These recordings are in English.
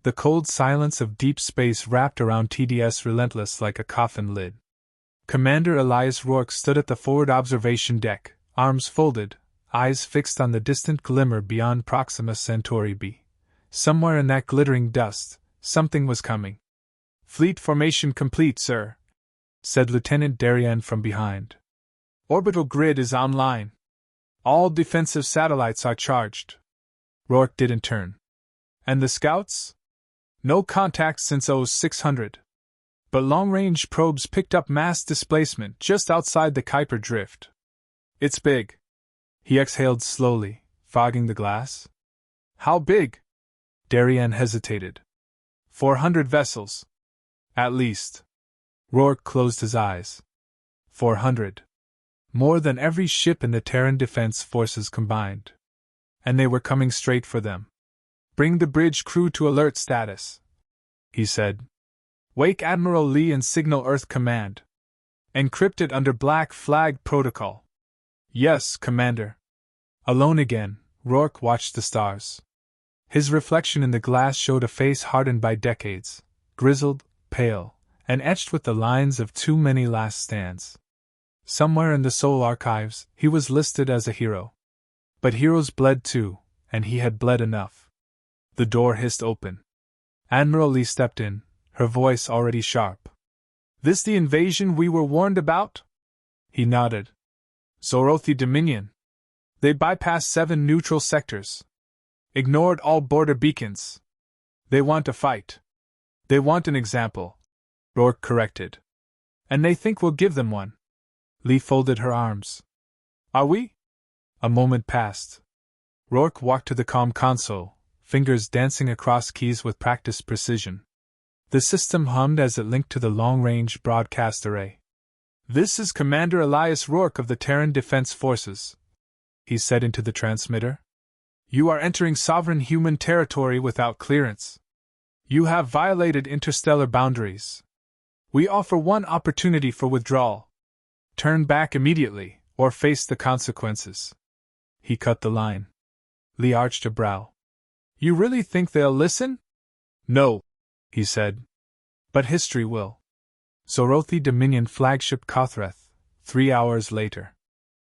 The cold silence of deep space wrapped around TDS Relentless like a coffin lid. Commander Elias Rourke stood at the forward observation deck, arms folded, eyes fixed on the distant glimmer beyond Proxima Centauri b. Somewhere in that glittering dust, something was coming. "Fleet formation complete, sir," said Lieutenant Darien from behind. "Orbital grid is online. All defensive satellites are charged." Rourke didn't turn. "And the scouts?" "No contact since 0600. But long-range probes picked up mass displacement just outside the Kuiper drift. It's big." He exhaled slowly, fogging the glass. "How big?" Darien hesitated. 400 vessels. At least. Rourke closed his eyes. 400. More than every ship in the Terran Defense Forces combined. And they were coming straight for them. "Bring the bridge crew to alert status," he said. "Wake Admiral Lee and signal Earth Command. Encrypt it under Black Flag Protocol." "Yes, Commander." Alone again, Rourke watched the stars. His reflection in the glass showed a face hardened by decades, grizzled, pale, and etched with the lines of too many last stands. Somewhere in the Soul Archives, he was listed as a hero. But heroes bled too, and he had bled enough. The door hissed open. Admiral Lee stepped in, her voice already sharp. "This the invasion we were warned about?" He nodded. "Zorothi Dominion. They bypassed 7 neutral sectors. Ignored all border beacons. They want a fight. They want an example," Rourke corrected. "And they think we'll give them one." Lee folded her arms. "Are we?" A moment passed. Rourke walked to the comm console, fingers dancing across keys with practiced precision. The system hummed as it linked to the long-range broadcast array. "This is Commander Elias Rourke of the Terran Defense Forces," he said into the transmitter. "You are entering sovereign human territory without clearance. You have violated interstellar boundaries. We offer one opportunity for withdrawal. Turn back immediately, or face the consequences." He cut the line. Lee arched a brow. "You really think they'll listen?" "No," he said. "But history will." Zorothi Dominion flagship Kothreth, 3 hours later.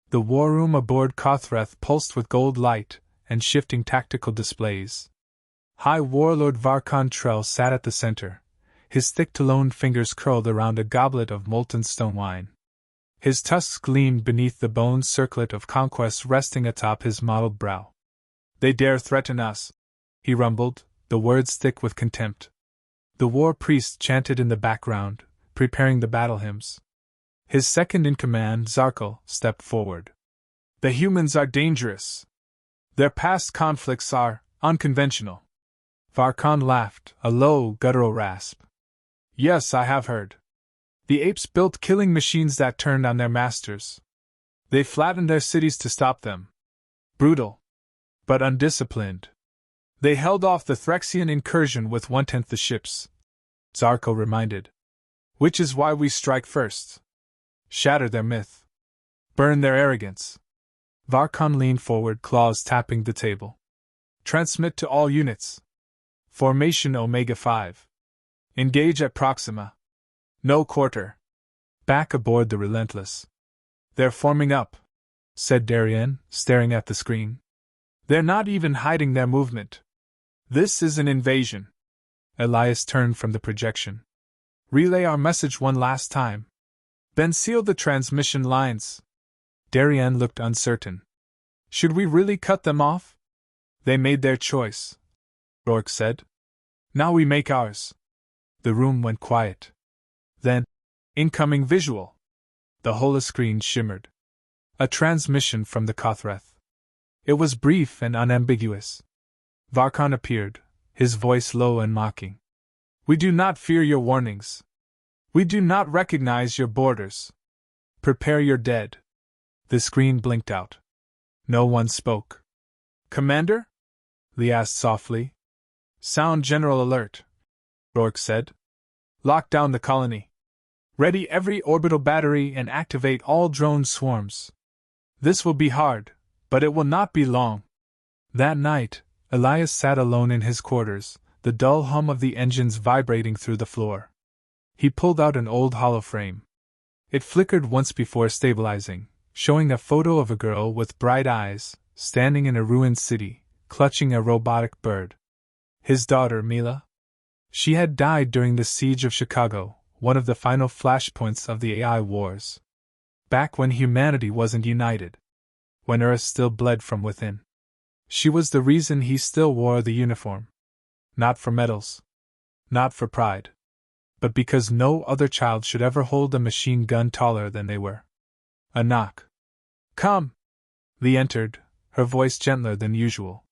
The war room aboard Kothreth pulsed with gold light and shifting tactical displays. High Warlord Varkon Trell sat at the center, his thick taloned fingers curled around a goblet of molten stone wine. His tusks gleamed beneath the bone circlet of conquest resting atop his mottled brow. "They dare threaten us," he rumbled, the words thick with contempt. The war priest chanted in the background, preparing the battle hymns. His second-in-command, Zarkal, stepped forward. "The humans are dangerous. Their past conflicts are unconventional." Varkon laughed, a low, guttural rasp. "Yes, I have heard. The apes built killing machines that turned on their masters. They flattened their cities to stop them. Brutal. But undisciplined. They held off the Threxian incursion with 1/10 the ships," Zarko reminded. "Which is why we strike first. Shatter their myth. Burn their arrogance." Varkon leaned forward, claws tapping the table. "Transmit to all units. Formation Omega-5. Engage at Proxima. No quarter." Back aboard the Relentless. "They're forming up," said Darien, staring at the screen. "They're not even hiding their movement. This is an invasion." Elias turned from the projection. "Relay our message one last time. Then seal the transmission lines." Darien looked uncertain. "Should we really cut them off?" "They made their choice," Rourke said. "Now we make ours." The room went quiet. Then, incoming visual. The holoscreen shimmered. A transmission from the Kothreth. It was brief and unambiguous. Varkon appeared, his voice low and mocking. "We do not fear your warnings. We do not recognize your borders. Prepare your dead." The screen blinked out. No one spoke. "Commander?" Lee asked softly. "Sound general alert," Rourke said. "Lock down the colony. Ready every orbital battery and activate all drone swarms. This will be hard, but it will not be long." That night, Elias sat alone in his quarters, the dull hum of the engines vibrating through the floor. He pulled out an old holoframe. It flickered once before stabilizing, showing a photo of a girl with bright eyes, standing in a ruined city, clutching a robotic bird. His daughter, Mila? She had died during the siege of Chicago, one of the final flashpoints of the AI wars. Back when humanity wasn't united. When Earth still bled from within. She was the reason he still wore the uniform. Not for medals. Not for pride. But because no other child should ever hold a machine gun taller than they were. A knock. Come! Lee entered, her voice gentler than usual.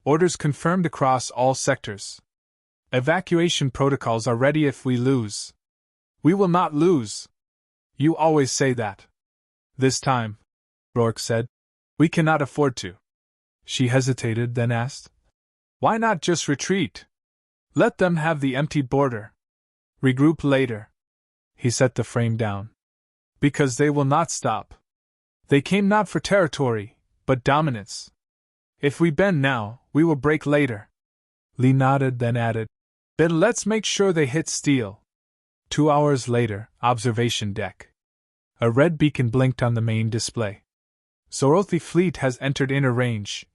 Orders confirmed across all sectors. Evacuation protocols are ready if we lose. We will not lose. You always say that. This time, Rourke said, we cannot afford to. She hesitated, then asked, why not just retreat? Let them have the empty border. Regroup later. He set the frame down. Because they will not stop. They came not for territory, but dominance. If we bend now, we will break later. Lee nodded, then added, then let's make sure they hit steel. 2 hours later, observation deck. A red beacon blinked on the main display. Zorothi fleet has entered inner range,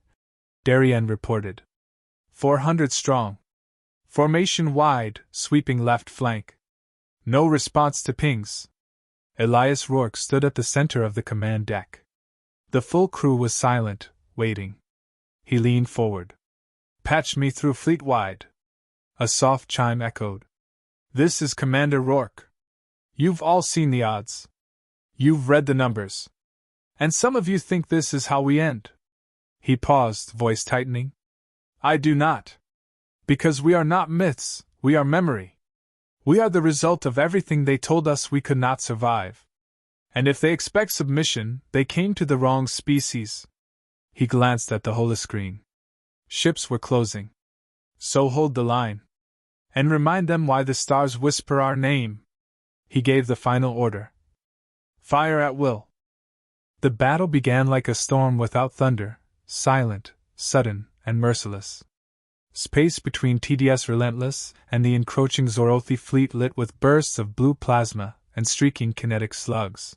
Darien reported. 400 strong. Formation wide, sweeping left flank. No response to pings. Elias Rourke stood at the center of the command deck. The full crew was silent, waiting. He leaned forward. Patch me through fleet wide. A soft chime echoed. This is Commander Rourke. You've all seen the odds. You've read the numbers. And some of you think this is how we end. He paused, voice tightening. I do not. Because we are not myths, we are memory. We are the result of everything they told us we could not survive. And if they expect submission, they came to the wrong species. He glanced at the holoscreen. Ships were closing. So hold the line. And remind them why the stars whisper our name. He gave the final order. Fire at will. The battle began like a storm without thunder, silent, sudden, and merciless. Space between TDS Relentless and the encroaching Zorothi fleet lit with bursts of blue plasma and streaking kinetic slugs.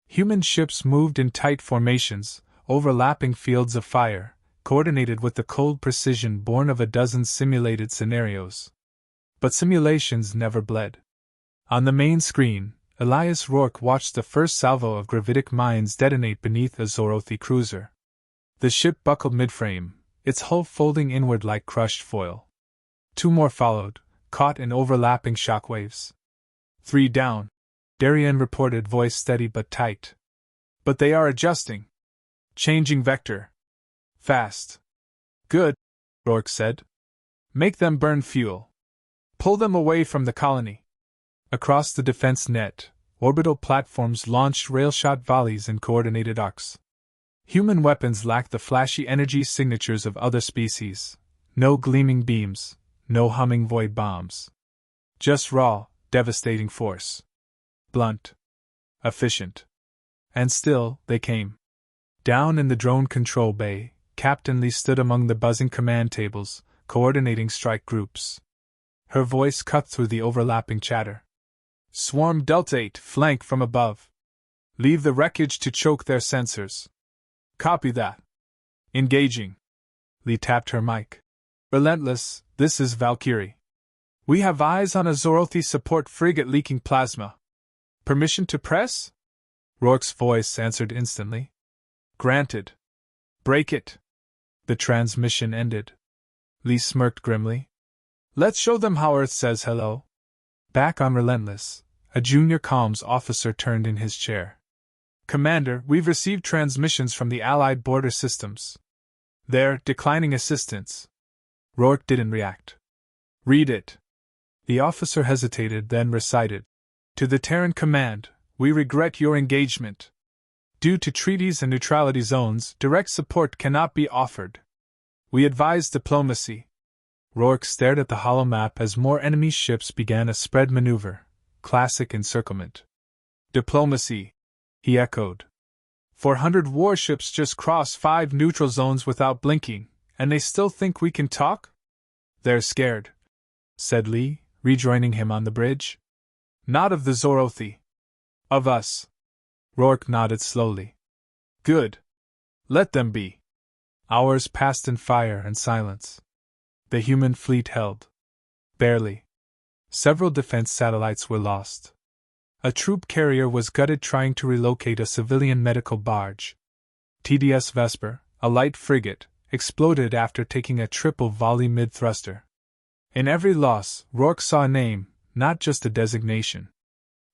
Human ships moved in tight formations, overlapping fields of fire, coordinated with the cold precision born of a dozen simulated scenarios. But simulations never bled. On the main screen, Elias Rourke watched the first salvo of gravitic mines detonate beneath a Zorothi cruiser. The ship buckled mid-frame, its hull folding inward like crushed foil. 2 more followed, caught in overlapping shockwaves. 3 down, Darien reported, voice steady but tight. But they are adjusting. Changing vector. Fast. Good, Rourke said. Make them burn fuel. Pull them away from the colony. Across the defense net, orbital platforms launched railshot volleys in coordinated arcs. Human weapons lacked the flashy energy signatures of other species. No gleaming beams, no humming void bombs. Just raw, devastating force. Blunt. Efficient. And still, they came. Down in the drone control bay, Captain Lee stood among the buzzing command tables, coordinating strike groups. Her voice cut through the overlapping chatter. Swarm Delta 8, flank from above. Leave the wreckage to choke their sensors. Copy that. Engaging. Lee tapped her mic. Relentless, this is Valkyrie. We have eyes on a Zorothi support frigate leaking plasma. Permission to press? Rourke's voice answered instantly. Granted. Break it. The transmission ended. Lee smirked grimly. Let's show them how Earth says hello. Back on Relentless, a junior comms officer turned in his chair. Commander, we've received transmissions from the Allied border systems. They're declining assistance. Rourke didn't react. Read it. The officer hesitated, then recited. To the Terran Command, we regret your engagement. Due to treaties and neutrality zones, direct support cannot be offered. We advise diplomacy. Rourke stared at the holomap as more enemy ships began a spread maneuver, classic encirclement. Diplomacy, he echoed. 400 warships just crossed 5 neutral zones without blinking, and they still think we can talk? "They're scared," said Lee, rejoining him on the bridge. "Not of the Zorothi. Of us." Rourke nodded slowly. "Good. Let them be." Hours passed in fire and silence. The human fleet held. Barely. Several defense satellites were lost. A troop carrier was gutted trying to relocate a civilian medical barge. TDS Vesper, a light frigate, exploded after taking a triple volley mid-thruster. In every loss, Rourke saw a name, not just a designation.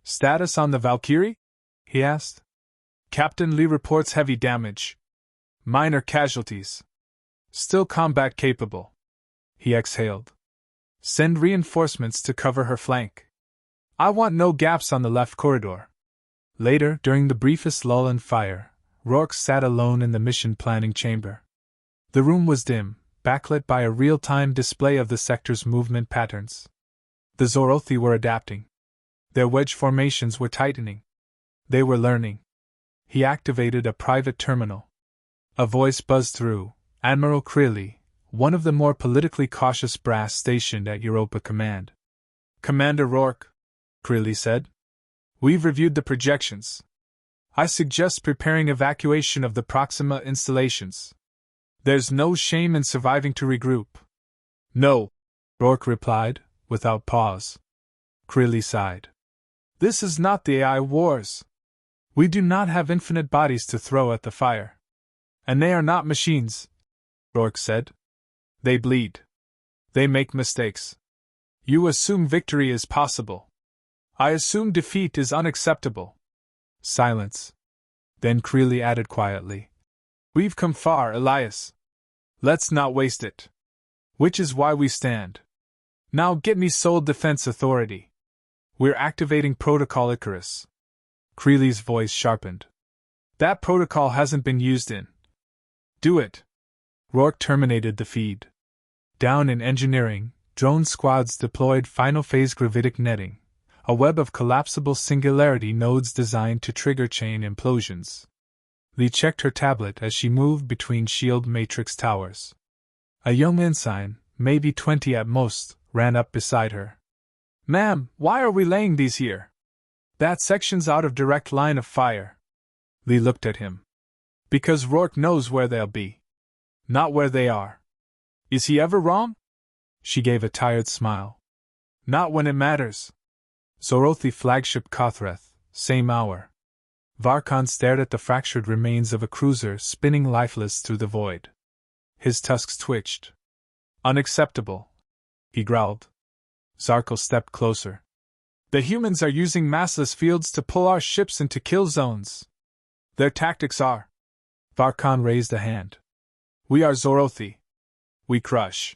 "Status on the Valkyrie?" he asked. "Captain Lee reports heavy damage. Minor casualties. Still combat capable." He exhaled. "Send reinforcements to cover her flank. I want no gaps on the left corridor." Later, during the briefest lull in fire, Rourke sat alone in the mission planning chamber. The room was dim, backlit by a real-time display of the sector's movement patterns. The Zorothi were adapting. Their wedge formations were tightening. They were learning. He activated a private terminal. A voice buzzed through. "Admiral Creeley, one of the more politically cautious brass stationed at Europa Command." "Commander Rourke," Creeley said. "We've reviewed the projections. I suggest preparing evacuation of the Proxima installations. There's no shame in surviving to regroup." "No," Rourke replied, without pause. Creeley sighed. "This is not the AI wars. We do not have infinite bodies to throw at the fire. And they are not machines," Rourke said. "They bleed. They make mistakes. You assume victory is possible. I assume defeat is unacceptable." Silence. Then Creeley added quietly, "We've come far, Elias. Let's not waste it. Which is why we stand. Now get me Sole Defense Authority. We're activating Protocol Icarus." Creeley's voice sharpened. "That protocol hasn't been used in." "Do it." Rourke terminated the feed. Down in engineering, drone squads deployed final phase gravitic netting, a web of collapsible singularity nodes designed to trigger chain implosions. Lee checked her tablet as she moved between shield matrix towers. A young ensign, maybe 20 at most, ran up beside her. "Ma'am, why are we laying these here? That section's out of direct line of fire." Lee looked at him. "Because Rourke knows where they'll be. Not where they are." "Is he ever wrong?" She gave a tired smile. "Not when it matters." Zorothi flagship Kothreth, same hour. Varkon stared at the fractured remains of a cruiser spinning lifeless through the void. His tusks twitched. "Unacceptable," he growled. Zarkal stepped closer. "The humans are using massless fields to pull our ships into kill zones. Their tactics are..." Varkon raised a hand. "We are Zorothi. We crush.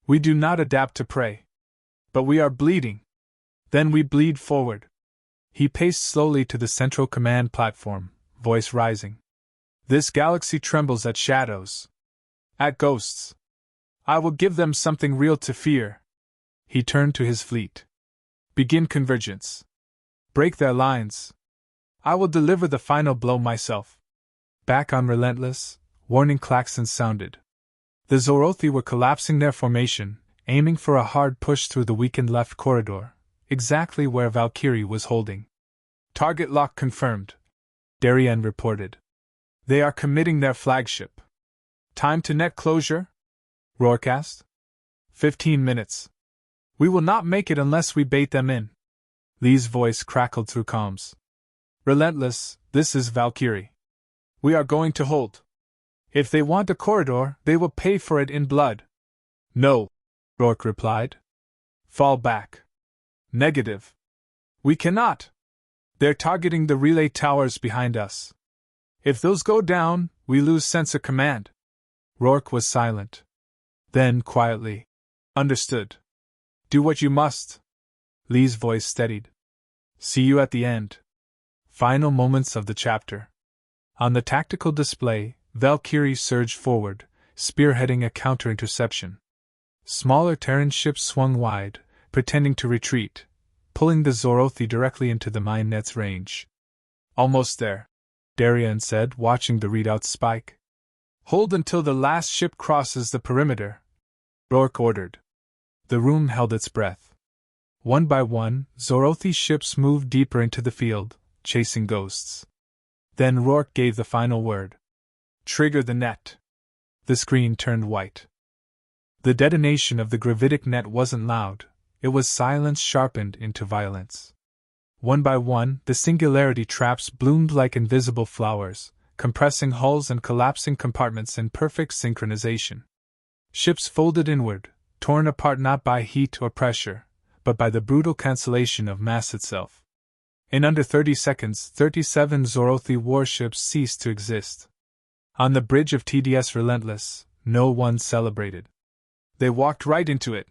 We do not adapt to prey. But we are bleeding. Then we bleed forward." He paced slowly to the central command platform, voice rising. "This galaxy trembles at shadows. At ghosts. I will give them something real to fear." He turned to his fleet. "Begin convergence. Break their lines. I will deliver the final blow myself." Back on Relentless, warning klaxons sounded. The Zorothi were collapsing their formation, aiming for a hard push through the weakened left corridor, exactly where Valkyrie was holding. "Target lock confirmed," Darien reported. "They are committing their flagship." "Time to net closure?" Rourke asked. 15 minutes. We will not make it unless we bait them in." Lee's voice crackled through comms. "Relentless, this is Valkyrie. We are going to hold. If they want a corridor, they will pay for it in blood." "No," Rourke replied. "Fall back." "Negative. We cannot. They're targeting the relay towers behind us. If those go down, we lose sense of command." Rourke was silent. Then, quietly, "Understood. Do what you must." Lee's voice steadied. "See you at the end." Final moments of the chapter. On the tactical display, Valkyrie surged forward, spearheading a counter-interception. Smaller Terran ships swung wide, pretending to retreat, pulling the Zorothi directly into the mine net's range. "Almost there," Darien said, watching the readout spike. "Hold until the last ship crosses the perimeter," Rourke ordered. The room held its breath. One by one, Zorothi's ships moved deeper into the field, chasing ghosts. Then Rourke gave the final word. Trigger the net. The screen turned white. The detonation of the gravitic net wasn't loud, it was silence sharpened into violence. One by one, the singularity traps bloomed like invisible flowers, compressing hulls and collapsing compartments in perfect synchronization. Ships folded inward, torn apart not by heat or pressure, but by the brutal cancellation of mass itself. In under 30 seconds, 37 Zorothi warships ceased to exist. On the bridge of TDS Relentless, no one celebrated. They walked right into it,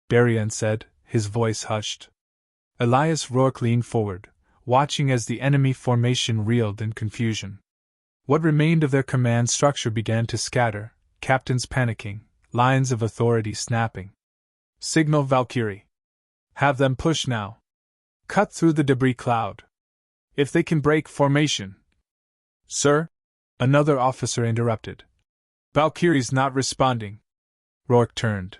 Berrien said, his voice hushed. Elias Rourke leaned forward, watching as the enemy formation reeled in confusion. What remained of their command structure began to scatter, captains panicking, lines of authority snapping. Signal Valkyrie. Have them push now. Cut through the debris cloud. If they can break formation. Sir? Another officer interrupted. Valkyrie's not responding. Rourke turned.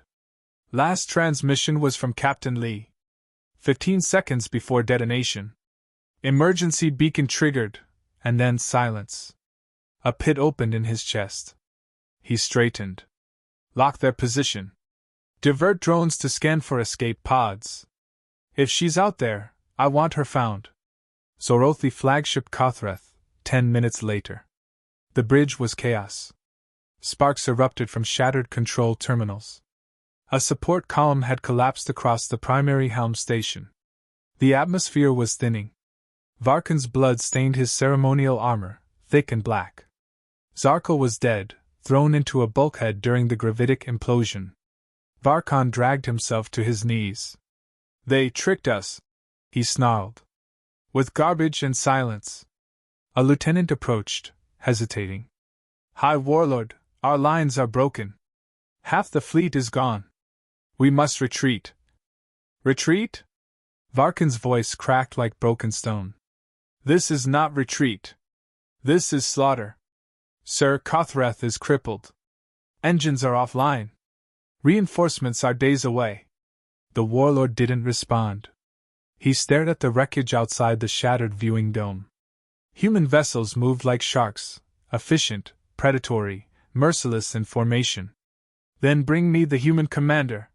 Last transmission was from Captain Lee. 15 seconds before detonation. Emergency beacon triggered, and then silence. A pit opened in his chest. He straightened. Lock their position. Divert drones to scan for escape pods. If she's out there, I want her found. Zorothi flagship Kothreth, 10 minutes later. The bridge was chaos. Sparks erupted from shattered control terminals. A support column had collapsed across the primary helm station. The atmosphere was thinning. Varkan's blood stained his ceremonial armor, thick and black. Zarkal was dead, thrown into a bulkhead during the gravitic implosion. Varkan dragged himself to his knees. They tricked us, he snarled. With garbage and silence. A lieutenant approached, hesitating. High Warlord, our lines are broken. Half the fleet is gone. We must retreat. Retreat? Varkan's voice cracked like broken stone. This is not retreat. This is slaughter. Sir, Kothreth is crippled. Engines are offline. Reinforcements are days away. The warlord didn't respond. He stared at the wreckage outside the shattered viewing dome. Human vessels moved like sharks, efficient, predatory, merciless in formation. Then bring me the human commander,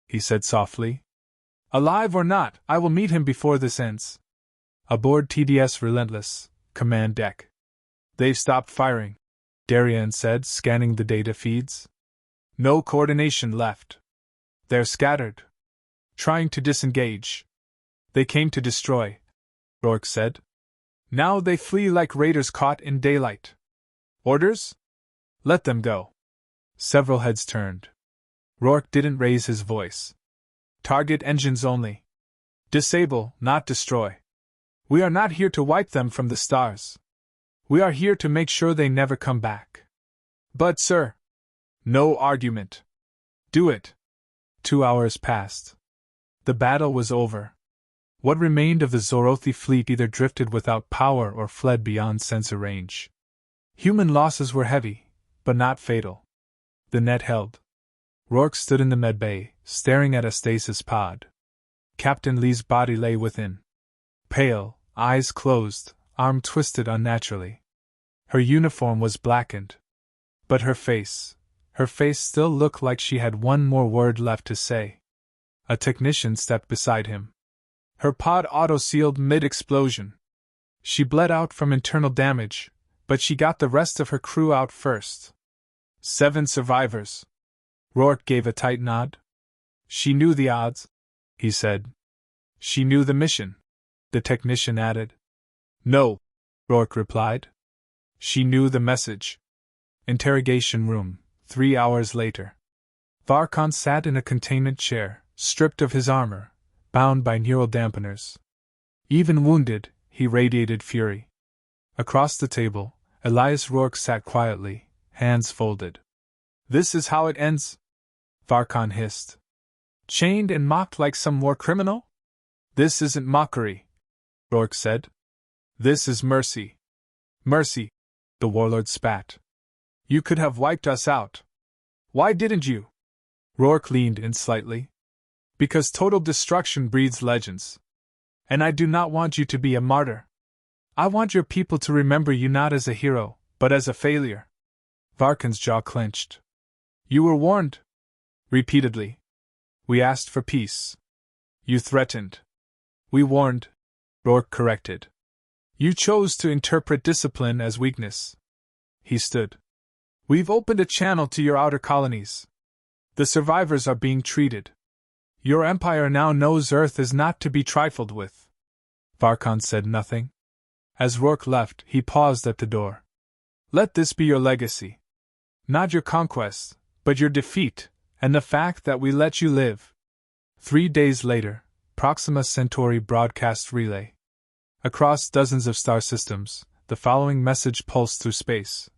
he said softly. Alive or not, I will meet him before this ends. Aboard TDS Relentless, command deck. They've stopped firing, Darien said, scanning the data feeds. No coordination left. They're scattered. Trying to disengage. They came to destroy, Rourke said. Now they flee like raiders caught in daylight. Orders? Let them go. Several heads turned. Rourke didn't raise his voice. Target engines only. Disable, not destroy. We are not here to wipe them from the stars. We are here to make sure they never come back. But, sir. No argument. Do it. 2 hours passed. The battle was over. What remained of the Zorothi fleet either drifted without power or fled beyond sensor range. Human losses were heavy, but not fatal. The net held. Rourke stood in the medbay, staring at a stasis pod. Captain Lee's body lay within. Pale, eyes closed, arm twisted unnaturally. Her uniform was blackened. But her face still looked like she had one more word left to say. A technician stepped beside him. Her pod auto-sealed mid-explosion. She bled out from internal damage, but she got the rest of her crew out first. 7 survivors. Rourke gave a tight nod. She knew the odds, he said. She knew the mission, the technician added. No, Rourke replied. She knew the message. Interrogation room, 3 hours later. Varkan sat in a containment chair, stripped of his armor, bound by neural dampeners. Even wounded, he radiated fury. Across the table, Elias Rourke sat quietly, hands folded. This is how it ends? Varkan hissed. Chained and mocked like some war criminal? This isn't mockery, Rourke said. This is mercy. Mercy, the warlord spat. You could have wiped us out. Why didn't you? Rourke leaned in slightly, Because total destruction breeds legends. And I do not want you to be a martyr. I want your people to remember you not as a hero, but as a failure. Varkan's jaw clenched. You were warned. Repeatedly. We asked for peace. You threatened. We warned. Rourke corrected. You chose to interpret discipline as weakness. He stood. We've opened a channel to your outer colonies. The survivors are being treated. Your empire now knows Earth is not to be trifled with. Varkan said nothing. As Rourke left, he paused at the door. Let this be your legacy. Not your conquest, but your defeat, and the fact that we let you live. 3 days later, Proxima Centauri broadcast relay. Across dozens of star systems, the following message pulsed through space.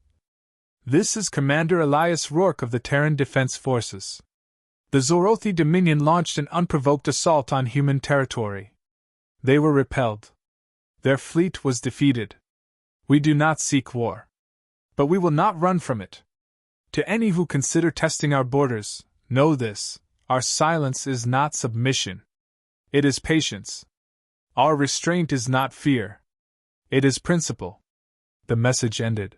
This is Commander Elias Rourke of the Terran Defense Forces. The Zorothi Dominion launched an unprovoked assault on human territory. They were repelled. Their fleet was defeated. We do not seek war. But we will not run from it. To any who consider testing our borders, know this: our silence is not submission. It is patience. Our restraint is not fear. It is principle. The message ended.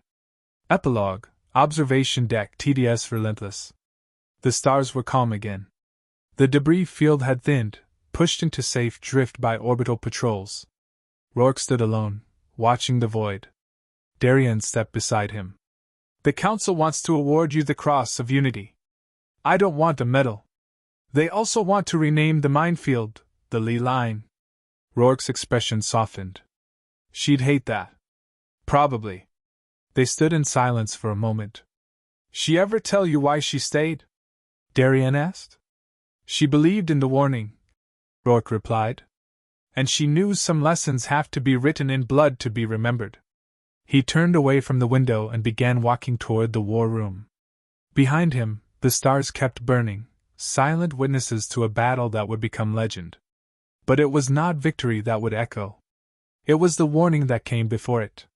Epilogue. Observation Deck TDS Relentless. The stars were calm again. The debris field had thinned, pushed into safe drift by orbital patrols. Rourke stood alone, watching the void. Darien stepped beside him. The Council wants to award you the Cross of Unity. I don't want a medal. They also want to rename the minefield, the Lee Line. Rourke's expression softened. She'd hate that. Probably. They stood in silence for a moment. She ever tell you why she stayed? Darien asked. She believed in the warning, Rourke replied. And she knew some lessons have to be written in blood to be remembered. He turned away from the window and began walking toward the war room. Behind him, the stars kept burning, silent witnesses to a battle that would become legend. But it was not victory that would echo. It was the warning that came before it.